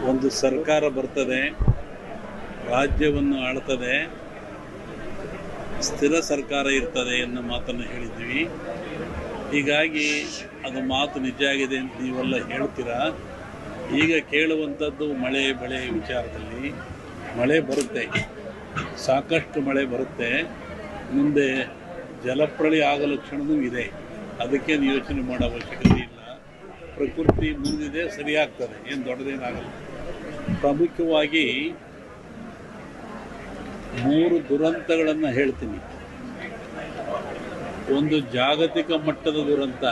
ಒಂದು ಸರ್ಕಾರ ಬರ್ತದೆ, ರಾಜ್ಯವನ್ನು ಆಳ್ತದೆ, ಸ್ಥಿರ ಸರ್ಕಾರ ಇರ್ತದೆ ಎನ್ನೋ ಮಾತನ್ನು ಹೇಳಿದ್ವಿ. ಹೀಗಾಗಿ ಅದು ಮಾತು ನಿಜ ಆಗಿದೆ ಅಂತ ನೀವೆಲ್ಲ ಹೇಳ್ತೀರಾ. ಈಗ ಕೇಳುವಂಥದ್ದು ಮಳೆ ಬೆಳೆ ವಿಚಾರದಲ್ಲಿ. ಮಳೆ ಬರುತ್ತೆ, ಸಾಕಷ್ಟು ಮಳೆ ಬರುತ್ತೆ. ಮುಂದೆ ಜಲಪ್ರಳಯ ಆಗೋ ಲಕ್ಷಣವೂ ಇದೆ. ಅದಕ್ಕೇನು ಯೋಚನೆ ಮಾಡೋ ಅವಶ್ಯಕತೆ ಇಲ್ಲ. ಪ್ರಕೃತಿ ಮುಂದಿದೆ, ಸರಿಯಾಗ್ತದೆ, ಏನು ದೊಡ್ಡದೇನಾಗಲ್ಲ. ಪ್ರಾಮುಖ್ಯವಾಗಿ 3 ದುರಂತಗಳನ್ನು ಹೇಳ್ತೀನಿ. ಒಂದು ಜಾಗತಿಕ ಮಟ್ಟದ ದುರಂತ,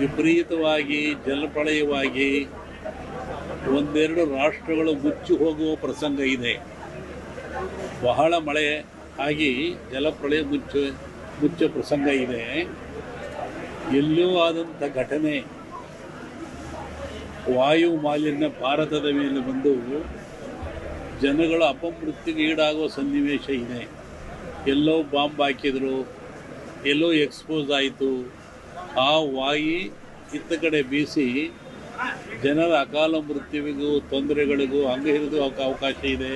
ವಿಪರೀತವಾಗಿ ಜಲಪ್ರಳಯವಾಗಿ ಒಂದೆರಡು ರಾಷ್ಟ್ರಗಳು ಮುಚ್ಚಿ ಹೋಗುವ ಪ್ರಸಂಗ ಇದೆ. ಬಹಳ ಮಳೆ ಆಗಿ ಜಲಪ್ರಳಯ ಮುಚ್ಚೋ ಪ್ರಸಂಗ ಇದೆ. ಎಲ್ಲೂ ಆದಂಥ ಘಟನೆ, ವಾಯು ಮಾಲಿನ್ಯ ಭಾರತದ ಮೇಲೆ ಬಂದು ಜನಗಳ ಅಪಮೃತ್ಯುಗೆ ಈಡಾಗುವ ಸನ್ನಿವೇಶ ಇದೆ. ಎಲ್ಲೋ ಬಾಂಬ್ ಹಾಕಿದ್ರು, ಎಲ್ಲೋ ಎಕ್ಸ್ಪೋಸ್ ಆಯಿತು. ಆ ವಾಯು ಇತ್ತ ಕಡೆ ಬೀಸಿ ಜನರ ಅಕಾಲ ಮೃತ್ಯುವಿಗೂ ತೊಂದರೆಗಳಿಗೂ ಅಂಗಹಿರಿದು ಅವಕಾಶ ಇದೆ.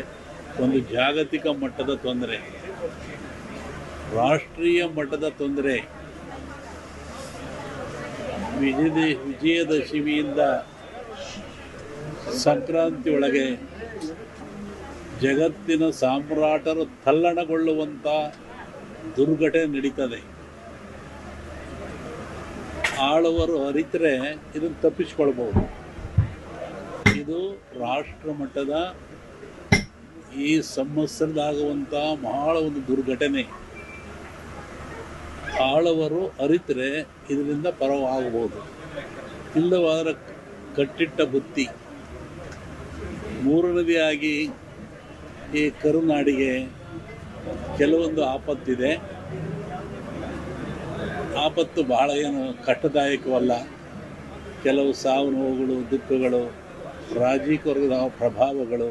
ಒಂದು ಜಾಗತಿಕ ಮಟ್ಟದ ತೊಂದರೆ, ರಾಷ್ಟ್ರೀಯ ಮಟ್ಟದ ತೊಂದರೆ. ವಿಜಯದಶಮಿಯಿಂದ ಸಂಕ್ರಾಂತಿಯೊಳಗೆ ಜಗತ್ತಿನ ಸಾಮ್ರಾಟರು ತಲ್ಲಣಗೊಳ್ಳುವಂಥ ದುರ್ಘಟನೆ ನಡೀತದೆ. ಆಳುವರು ಅರಿತರೆ ಇದನ್ನು ತಪ್ಪಿಸ್ಕೊಳ್ಬೋದು. ಇದು ರಾಷ್ಟ್ರ ಮಟ್ಟದ ಈ ಸಂವತ್ಸರದಾಗುವಂಥ ಬಹಳ ಒಂದು ದುರ್ಘಟನೆ. ಆಳುವರು ಅರಿತರೆ ಇದರಿಂದ ಪರವಾಗಬಹುದು. ಇಲ್ಲವಾದರೆ ಕಟ್ಟಿಟ್ಟ ಬುತ್ತಿ. ಮೂರನೇದಾಗಿ ಈ ಕರುನಾಡಿಗೆ ಕೆಲವೊಂದು ಆಪತ್ತಿದೆ. ಆಪತ್ತು ಬಹಳ ಏನು ಕಷ್ಟದಾಯಕವಲ್ಲ. ಕೆಲವು ಸಾವು ನೋವುಗಳು, ದುಃಖಗಳು, ರಾಜಕೀಯ ವರ್ಗದ ಪ್ರಭಾವಗಳು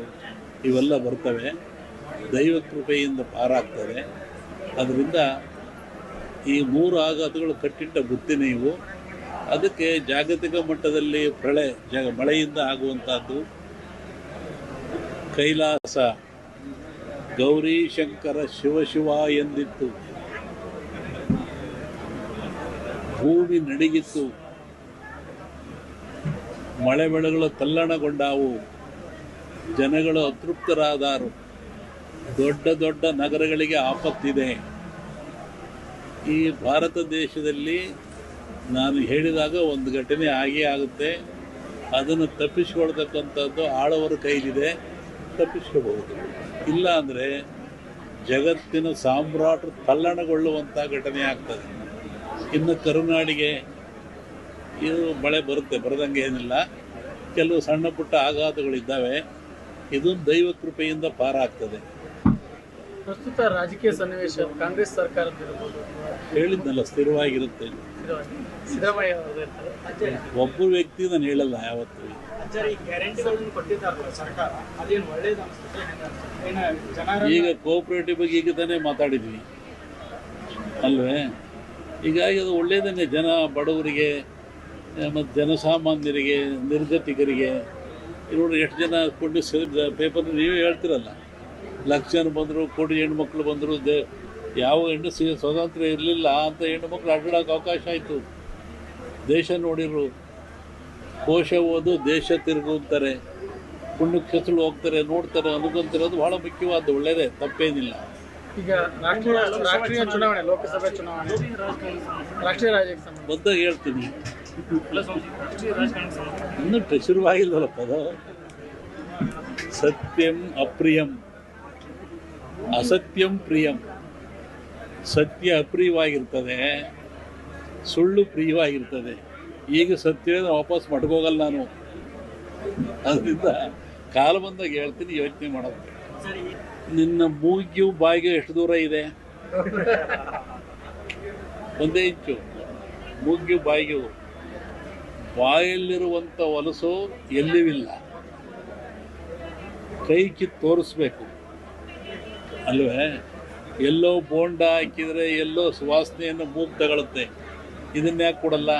ಇವೆಲ್ಲ ಬರ್ತವೆ. ದೈವ ಕೃಪೆಯಿಂದ ಪಾರಾಗ್ತದೆ. ಅದರಿಂದ ಈ 3 ಆಘಾತಗಳು ಕಟ್ಟಿಟ್ಟ ಬುತ್ತಿನೇ ಇವು. ಅದಕ್ಕೆ ಜಾಗತಿಕ ಮಟ್ಟದಲ್ಲಿ ಮಳೆಯಿಂದ ಆಗುವಂಥದ್ದು. ಕೈಲಾಸ ಗೌರಿ ಶಂಕರ ಶಿವ ಎಂದಿತ್ತು, ಭೂಮಿ ನಡಿಗಿತ್ತು, ಮಳೆ ಬೆಳೆಗಳು ತಲ್ಲಣಗೊಂಡಾವು, ಜನಗಳು ಅತೃಪ್ತರಾದರು. ದೊಡ್ಡ ದೊಡ್ಡ ನಗರಗಳಿಗೆ ಆಪತ್ತಿದೆ. ಈ ಭಾರತ ದೇಶದಲ್ಲಿ ನಾನು ಹೇಳಿದಾಗ ಒಂದು ಘಟನೆ ಆಗೇ ಆಗುತ್ತೆ. ಅದನ್ನು ತಪ್ಪಿಸ್ಕೊಳ್ತಕ್ಕಂಥದ್ದು ಆಳವರ ಕೈಲಿದೆ, ತಪ್ಪಿಸ್ಕೋಬಹುದು. ಇಲ್ಲ ಅಂದರೆ ಜಗತ್ತಿನ ಸಾಮ್ರಾಟರು ತಲ್ಲಣಗೊಳ್ಳುವಂಥ ಘಟನೆ ಆಗ್ತದೆ. ಇನ್ನು ಕರುನಾಡಿಗೆ ಇದು ಮಳೆ ಬರುತ್ತೆ, ಬರದಂಗೆ ಏನಿಲ್ಲ. ಕೆಲವು ಸಣ್ಣ ಪುಟ್ಟ ಆಘಾತಗಳಿದ್ದಾವೆ. ಇದು ದೈವ ಕೃಪೆಯಿಂದ ಪಾರಾಗ್ತದೆ. ಪ್ರಸ್ತುತ ರಾಜಕೀಯ ಸನ್ನಿವೇಶ ಕಾಂಗ್ರೆಸ್ ಸರ್ಕಾರದ ಹೇಳಿದ್ನಲ್ಲ, ಸ್ಥಿರವಾಗಿರುತ್ತೆ. ಒಬ್ಬ ವ್ಯಕ್ತಿ ನಾನು ಹೇಳಲ್ಲ ಯಾವತ್ತೂ. ಈಗ ಕೋಆಪರೇಟಿವ್ ಬಗ್ಗೆ ಈಗ ತಾನೇ ಮಾತಾಡಿದ್ವಿ ಅಲ್ವೇ? ಹೀಗಾಗಿ ಅದು ಒಳ್ಳೆಯದನ್ನೇ. ಜನ ಬಡವರಿಗೆ ಮತ್ತು ಜನಸಾಮಾನ್ಯರಿಗೆ, ನಿರ್ಗತಿಕರಿಗೆ ಇವರು ಎಷ್ಟು ಜನ ಕೊಂಡು ಪೇಪರ್ ನೀವೇ ಹೇಳ್ತಿರಲ್ಲ, ಲಕ್ಷ ಜನ ಬಂದರು, ಕೋಟಿ ಹೆಣ್ಮಕ್ಳು ಬಂದರು. ಯಾವ ಹೆಣ್ಣು ಸ್ವತಂತ್ರ ಇರಲಿಲ್ಲ ಅಂತ ಹೆಣ್ಣುಮಕ್ಳು ಅಡ್ಡಾಡೋಕೆ ಅವಕಾಶ ಆಯಿತು. ದೇಶ ನೋಡಿರು, ಕೋಶ ಓದು ದೇಶ ತಿರುಗು ಅಂತಾರೆ. ಪುಣ್ಯಕ್ಷೇತ್ರಗಳು ಹೋಗ್ತಾರೆ, ನೋಡ್ತಾರೆ, ಅನುಕೊಂತಿರೋದು ಭಾಳ ಮುಖ್ಯವಾದ್ದು. ಒಳ್ಳೆಯದೇ, ತಪ್ಪೇನಿಲ್ಲ. ಈಗ ರಾಷ್ಟ್ರೀಯ ಚುನಾವಣೆ, ಲೋಕಸಭೆ ಚುನಾವಣೆ, ರಾಷ್ಟ್ರೀಯ ರಾಜಕೀಯ ಬಂದಾಗ ಹೇಳ್ತೀನಿ. ಇನ್ನೂ ಶುರುವಾಗಿಲ್ಲವಲ್ಲಪ್ಪ ಅದು. ಸತ್ಯಂ ಅಪ್ರಿಯಂ, ಅಸತ್ಯಂ ಪ್ರಿಯಂ. ಸತ್ಯ ಅಪ್ರಿಯವಾಗಿರ್ತದೆ, ಸುಳ್ಳು ಪ್ರಿಯವಾಗಿರ್ತದೆ. ಈಗ ಸತ್ಯ ವಾಪಸ್ ಮಡ್ಕೋಗಲ್ಲ ನಾನು. ಅದರಿಂದ ಕಾಲ ಬಂದಾಗ ಹೇಳ್ತೀನಿ, ಯೋಚನೆ ಮಾಡೋದು. ನಿನ್ನ ಮೂಗಿಯು ಬಾಯಿಗೆ ಎಷ್ಟು ದೂರ ಇದೆ? 1 ಇಂಚು. ಮೂಗಿಯು ಬಾಯಿಗೂ ಬಾಯಲ್ಲಿರುವಂಥ ಹೊಲಸು ಎಲ್ಲಿವಿಲ್ಲ. ಕೈ ಕಿತ್ತು ತೋರಿಸ್ಬೇಕು ಅಲ್ವೇ? ಎಲ್ಲೋ ಬೋಂಡ ಹಾಕಿದರೆ ಎಲ್ಲೋ ಸುವಾಸನೆಯನ್ನು ಮೂಗು ತಗೊಳುತ್ತೆ. ಇದನ್ನ ಯಾಕೆ ಕೊಡಲ್ಲ?